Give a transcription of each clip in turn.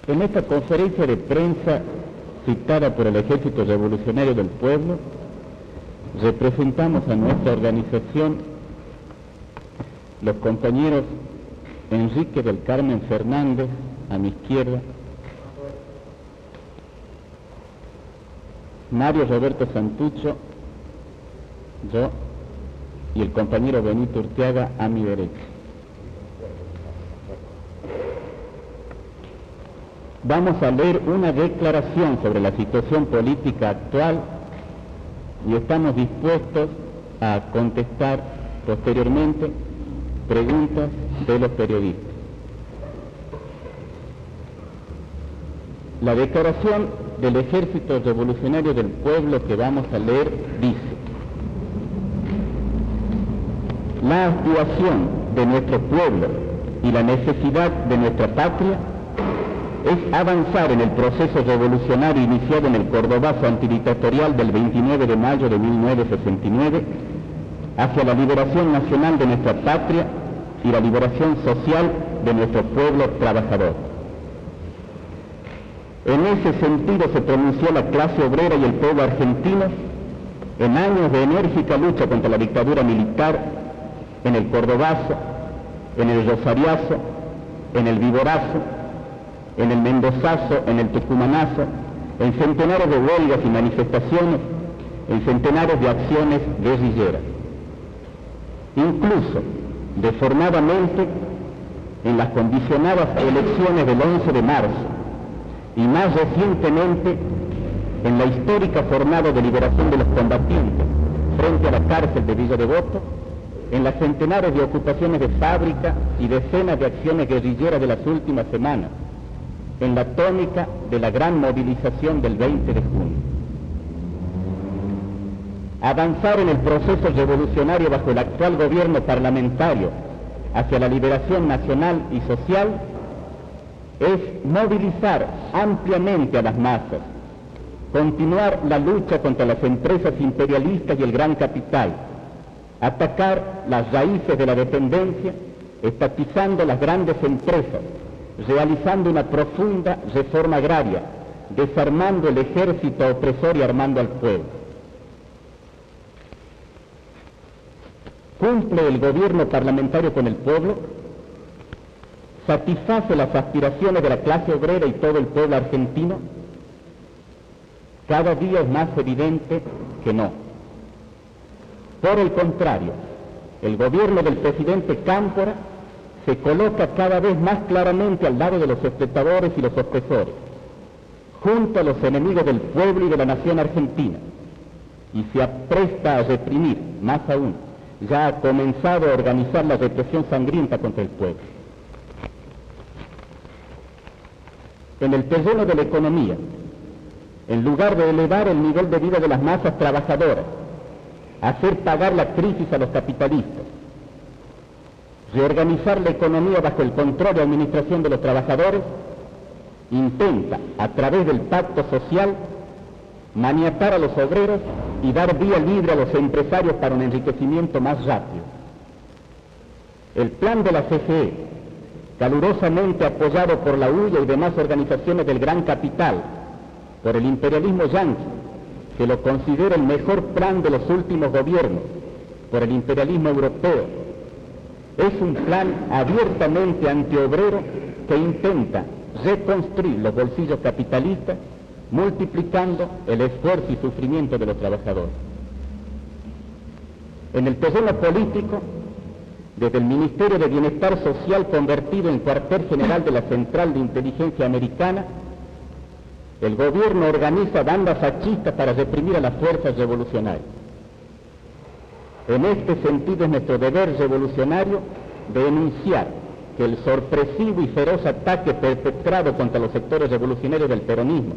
En esta conferencia de prensa citada por el Ejército Revolucionario del Pueblo, representamos a nuestra organización los compañeros Enrique del Carmen Fernández, a mi izquierda, Mario Roberto Santucho, yo, y el compañero Benito Urteaga a mi derecha. Vamos a leer una declaración sobre la situación política actual y estamos dispuestos a contestar posteriormente preguntas de los periodistas. La declaración del Ejército Revolucionario del Pueblo que vamos a leer dice: la aspiración de nuestro pueblo y la necesidad de nuestra patria es avanzar en el proceso revolucionario iniciado en el Cordobazo antidictatorial del 29 de mayo de 1969 hacia la liberación nacional de nuestra patria y la liberación social de nuestro pueblo trabajador. En ese sentido se pronunció la clase obrera y el pueblo argentino en años de enérgica lucha contra la dictadura militar en el Cordobazo, en el Rosariazo, en el Viborazo, en el Mendozazo, en el Tucumanazo, en centenares de huelgas y manifestaciones, en centenares de acciones guerrilleras. Incluso, deformadamente, en las condicionadas elecciones del 11 de marzo y más recientemente en la histórica jornada de liberación de los combatientes frente a la cárcel de Villa Devoto, en las centenares de ocupaciones de fábricas y decenas de acciones guerrilleras de las últimas semanas, en la tónica de la gran movilización del 20 de junio. Avanzar en el proceso revolucionario bajo el actual gobierno parlamentario hacia la liberación nacional y social es movilizar ampliamente a las masas, continuar la lucha contra las empresas imperialistas y el gran capital, atacar las raíces de la dependencia, estatizando las grandes empresas, realizando una profunda reforma agraria, desarmando el ejército opresor y armando al pueblo. ¿Cumple el gobierno parlamentario con el pueblo? ¿Satisface las aspiraciones de la clase obrera y todo el pueblo argentino? Cada día es más evidente que no. Por el contrario, el gobierno del presidente Cámpora se coloca cada vez más claramente al lado de los explotadores y los opresores, junto a los enemigos del pueblo y de la nación argentina, y se apresta a reprimir, más aún, ya ha comenzado a organizar la represión sangrienta contra el pueblo. En el terreno de la economía, en lugar de elevar el nivel de vida de las masas trabajadoras, hacer pagar la crisis a los capitalistas, reorganizar la economía bajo el control y administración de los trabajadores, intenta, a través del pacto social, maniatar a los obreros y dar vía libre a los empresarios para un enriquecimiento más rápido. El plan de la CGE, calurosamente apoyado por la UIA y demás organizaciones del gran capital, por el imperialismo yanqui, que lo considera el mejor plan de los últimos gobiernos, por el imperialismo europeo, es un plan abiertamente antiobrero que intenta reconstruir los bolsillos capitalistas, multiplicando el esfuerzo y sufrimiento de los trabajadores. En el terreno político, desde el Ministerio de Bienestar Social convertido en cuartel general de la Central de Inteligencia Americana, el gobierno organiza bandas fascistas para reprimir a las fuerzas revolucionarias. En este sentido es nuestro deber revolucionario denunciar que el sorpresivo y feroz ataque perpetrado contra los sectores revolucionarios del peronismo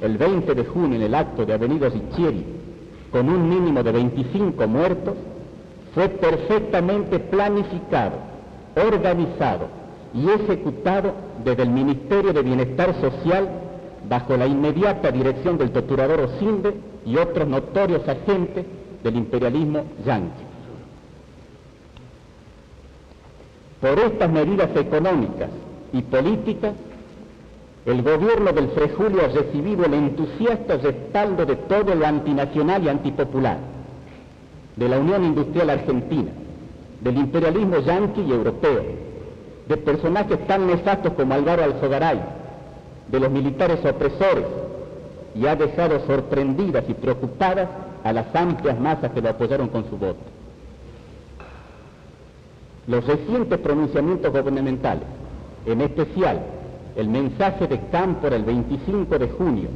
el 20 de junio en el acto de Avenida Riccieri, con un mínimo de 25 muertos, fue perfectamente planificado, organizado y ejecutado desde el Ministerio de Bienestar Social bajo la inmediata dirección del torturador Osinde y otros notorios agentes del imperialismo yanqui. Por estas medidas económicas y políticas, el gobierno del Frei Julio ha recibido el entusiasta respaldo de todo lo antinacional y antipopular, de la Unión Industrial Argentina, del imperialismo yanqui y europeo, de personajes tan nefastos como Álvaro Alzogaray, de los militares opresores, y ha dejado sorprendidas y preocupadas a las amplias masas que lo apoyaron con su voto. Los recientes pronunciamientos gubernamentales, en especial el mensaje de Cámpora el 25 de junio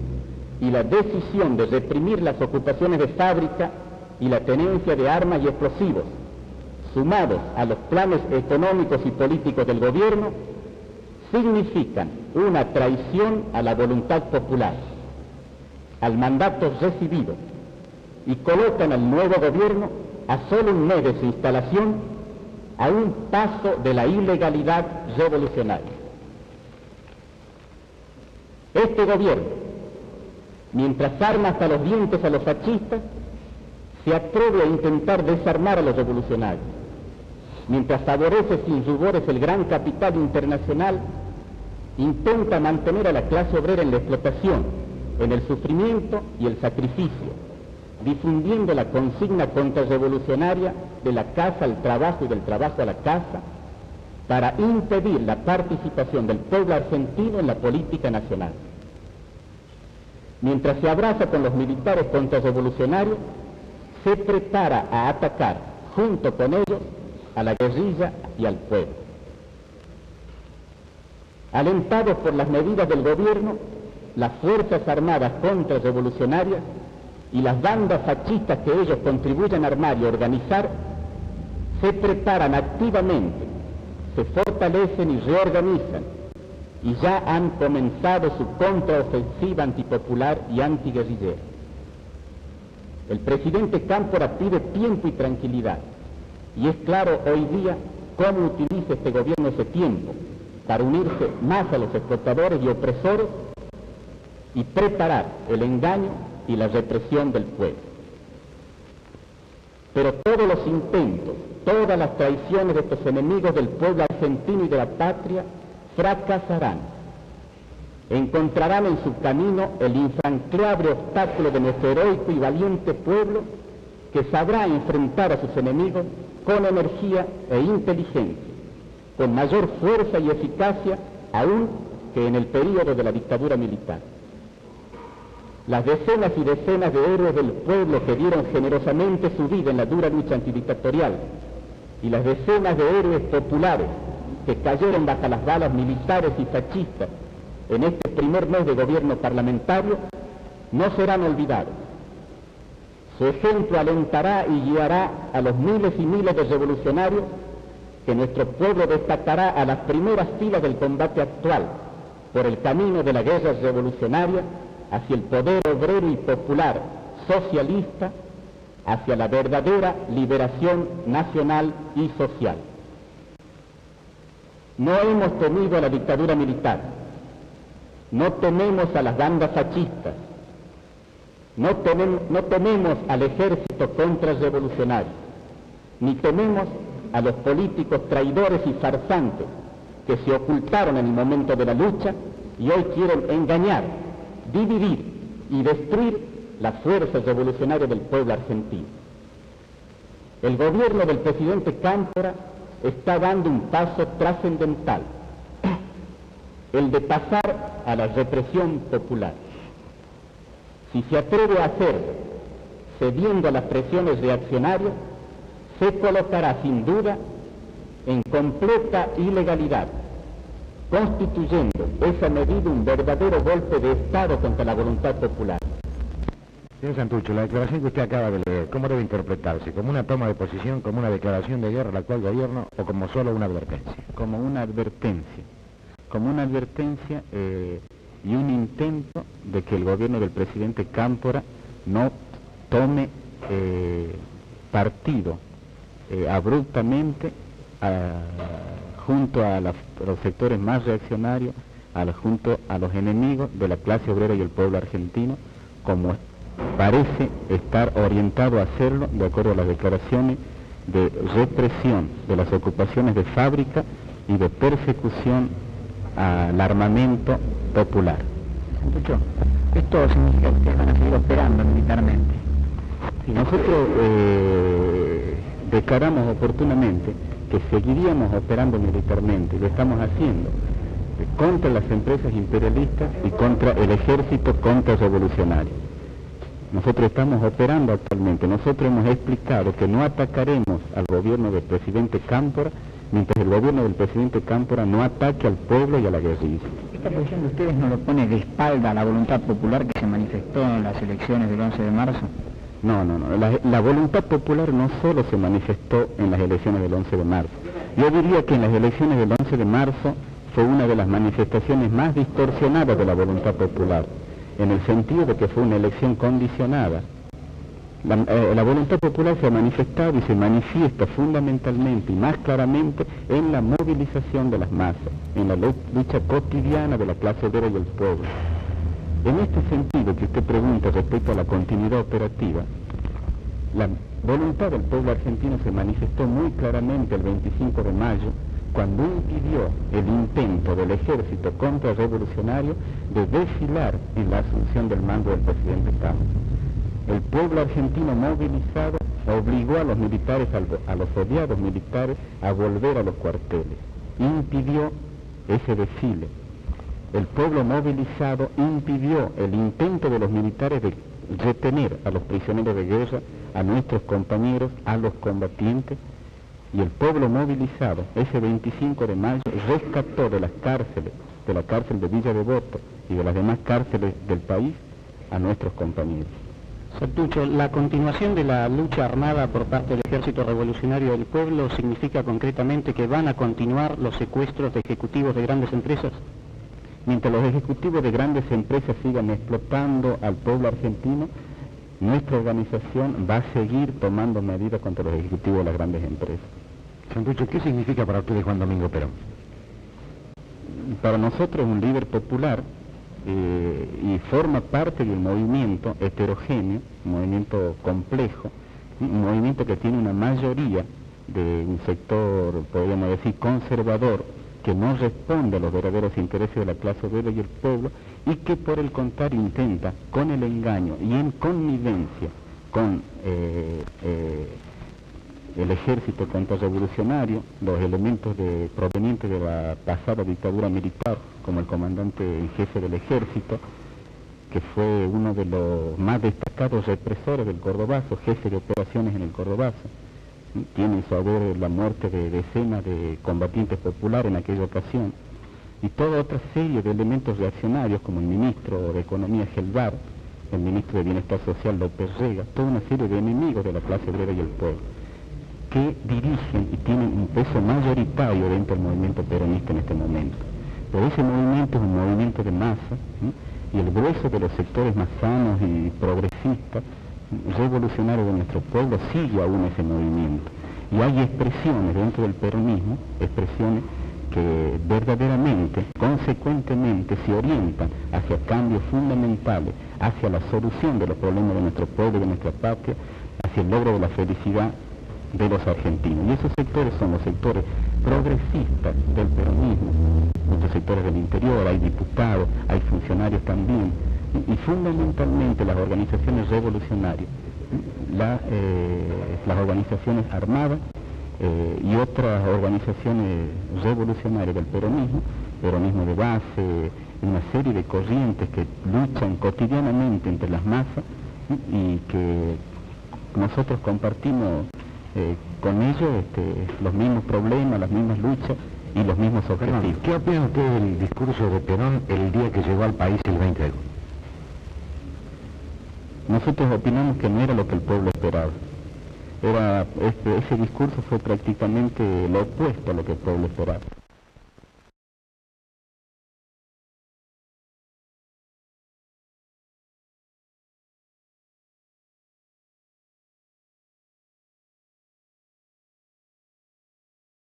y la decisión de reprimir las ocupaciones de fábrica y la tenencia de armas y explosivos, sumados a los planes económicos y políticos del gobierno, significan una traición a la voluntad popular, al mandato recibido, y colocan al nuevo gobierno a solo un mes de su instalación a un paso de la ilegalidad revolucionaria. Este gobierno, mientras arma hasta los dientes a los fascistas, se atreve a intentar desarmar a los revolucionarios, mientras favorece sin rubores el gran capital internacional, intenta mantener a la clase obrera en la explotación, en el sufrimiento y el sacrificio, difundiendo la consigna contrarrevolucionaria de la casa al trabajo y del trabajo a la casa, para impedir la participación del pueblo argentino en la política nacional. Mientras se abraza con los militares contrarrevolucionarios, se prepara a atacar junto con ellos a la guerrilla y al pueblo. Alentados por las medidas del gobierno, las Fuerzas Armadas contrarrevolucionarias y las bandas fascistas que ellos contribuyen a armar y organizar se preparan activamente, se fortalecen y reorganizan, y ya han comenzado su contraofensiva antipopular y antiguerrillera. El presidente Cámpora pide tiempo y tranquilidad, y es claro hoy día cómo utiliza este gobierno ese tiempo para unirse más a los explotadores y opresores y preparar el engaño y la represión del pueblo. Pero todos los intentos, todas las traiciones de estos enemigos del pueblo argentino y de la patria fracasarán. Encontrarán en su camino el infranqueable obstáculo de nuestro heroico y valiente pueblo, que sabrá enfrentar a sus enemigos con energía e inteligencia, con mayor fuerza y eficacia aún que en el período de la dictadura militar. Las decenas y decenas de héroes del pueblo que dieron generosamente su vida en la dura lucha antidictatorial, y las decenas de héroes populares que cayeron bajo las balas militares y fascistas en este primer mes de gobierno parlamentario, no serán olvidados. Su ejemplo alentará y guiará a los miles y miles de revolucionarios que nuestro pueblo destacará a las primeras filas del combate actual por el camino de la guerra revolucionaria hacia el poder obrero y popular socialista, hacia la verdadera liberación nacional y social. No hemos temido a la dictadura militar, no tememos a las bandas fascistas, no tememos al ejército contrarrevolucionario, ni tememos a los políticos traidores y farsantes que se ocultaron en el momento de la lucha y hoy quieren engañar, dividir y destruir la fuerza revolucionaria del pueblo argentino. El gobierno del presidente Cámpora está dando un paso trascendental, el de pasar a la represión popular. Si se atreve a hacerlo, cediendo a las presiones reaccionarias, se colocará sin duda en completa ilegalidad, constituyendo esa medida un verdadero golpe de Estado contra la voluntad popular. Señor Santucho, la declaración que usted acaba de leer, ¿cómo debe interpretarse? ¿Como una toma de posición, como una declaración de guerra al actual gobierno o como solo una advertencia? Como una advertencia. Como una advertencia y un intento de que el gobierno del presidente Cámpora no tome partido abruptamente junto a los sectores más reaccionarios, junto a los enemigos de la clase obrera y el pueblo argentino, como parece estar orientado a hacerlo de acuerdo a las declaraciones de represión de las ocupaciones de fábrica y de persecución al armamento popular. Santucho, esto significa que ustedes van a seguir operando militarmente. Y nosotros declaramos oportunamente que seguiríamos operando militarmente, y lo estamos haciendo, contra las empresas imperialistas y contra el ejército contrarrevolucionario. Nosotros estamos operando actualmente, nosotros hemos explicado que no atacaremos al gobierno del presidente Cámpora mientras el gobierno del presidente Cámpora no ataque al pueblo y a la guerrilla. ¿Esta posición de ustedes no lo pone de espalda a la voluntad popular que se manifestó en las elecciones del 11 de marzo? No. La voluntad popular no solo se manifestó en las elecciones del 11 de marzo. Yo diría que en las elecciones del 11 de marzo fue una de las manifestaciones más distorsionadas de la voluntad popular, en el sentido de que fue una elección condicionada. La voluntad popular se ha manifestado y se manifiesta fundamentalmente y más claramente en la movilización de las masas, en la lucha cotidiana de la clase obrera y el pueblo. En este sentido que usted pregunta respecto a la continuidad operativa, la voluntad del pueblo argentino se manifestó muy claramente el 25 de mayo, cuando impidió el intento del ejército contrarrevolucionario de desfilar en la asunción del mando del presidente Cámpora. El pueblo argentino movilizado obligó a los militares, a los odiados militares, a volver a los cuarteles. Impidió ese desfile. El pueblo movilizado impidió el intento de los militares de retener a los prisioneros de guerra, a nuestros compañeros, a los combatientes, y el pueblo movilizado ese 25 de mayo rescató de las cárceles, de la cárcel de Villa Devoto y de las demás cárceles del país, a nuestros compañeros. Santucho, la continuación de la lucha armada por parte del Ejército Revolucionario del Pueblo significa concretamente que van a continuar los secuestros de ejecutivos de grandes empresas. Mientras los ejecutivos de grandes empresas sigan explotando al pueblo argentino, nuestra organización va a seguir tomando medidas contra los ejecutivos de las grandes empresas. Santucho, ¿qué significa para ustedes Juan Domingo Perón? Para nosotros es un líder popular y forma parte de un movimiento heterogéneo, un movimiento complejo, un movimiento que tiene una mayoría de un sector, podríamos decir, conservador, que no responde a los verdaderos intereses de la clase obrera y el pueblo, y que por el contrario intenta, con el engaño y en connivencia con el ejército contrarrevolucionario, los elementos provenientes de la pasada dictadura militar, como el comandante en jefe del ejército, que fue uno de los más destacados represores del Cordobazo, jefe de operaciones en el Cordobazo. Tiene en su haber la muerte de decenas de combatientes populares en aquella ocasión, y toda otra serie de elementos reaccionarios, como el ministro de Economía Gelbar, el ministro de Bienestar Social López Rega, toda una serie de enemigos de la clase obrera y el pueblo, que dirigen y tienen un peso mayoritario dentro del movimiento peronista en este momento. Pero ese movimiento es un movimiento de masa, y el grueso de los sectores más sanos y progresistas, revolucionarios de nuestro pueblo, sigue aún ese movimiento. Y hay expresiones dentro del peronismo, expresiones que verdaderamente, consecuentemente, se orientan hacia cambios fundamentales, hacia la solución de los problemas de nuestro pueblo y de nuestra patria, hacia el logro de la felicidad de los argentinos. Y esos sectores son los sectores progresistas del peronismo, muchos sectores del interior, hay diputados, hay funcionarios también, y fundamentalmente las organizaciones revolucionarias, las organizaciones armadas y otras organizaciones revolucionarias del peronismo de base, una serie de corrientes que luchan cotidianamente entre las masas y que nosotros compartimos con ellos los mismos problemas, las mismas luchas y los mismos objetivos. ¿Qué opina usted del discurso de Perón el día que llegó al país el 20 de junio? Nosotros opinamos que no era lo que el pueblo esperaba. Ese discurso fue prácticamente lo opuesto a lo que el pueblo esperaba.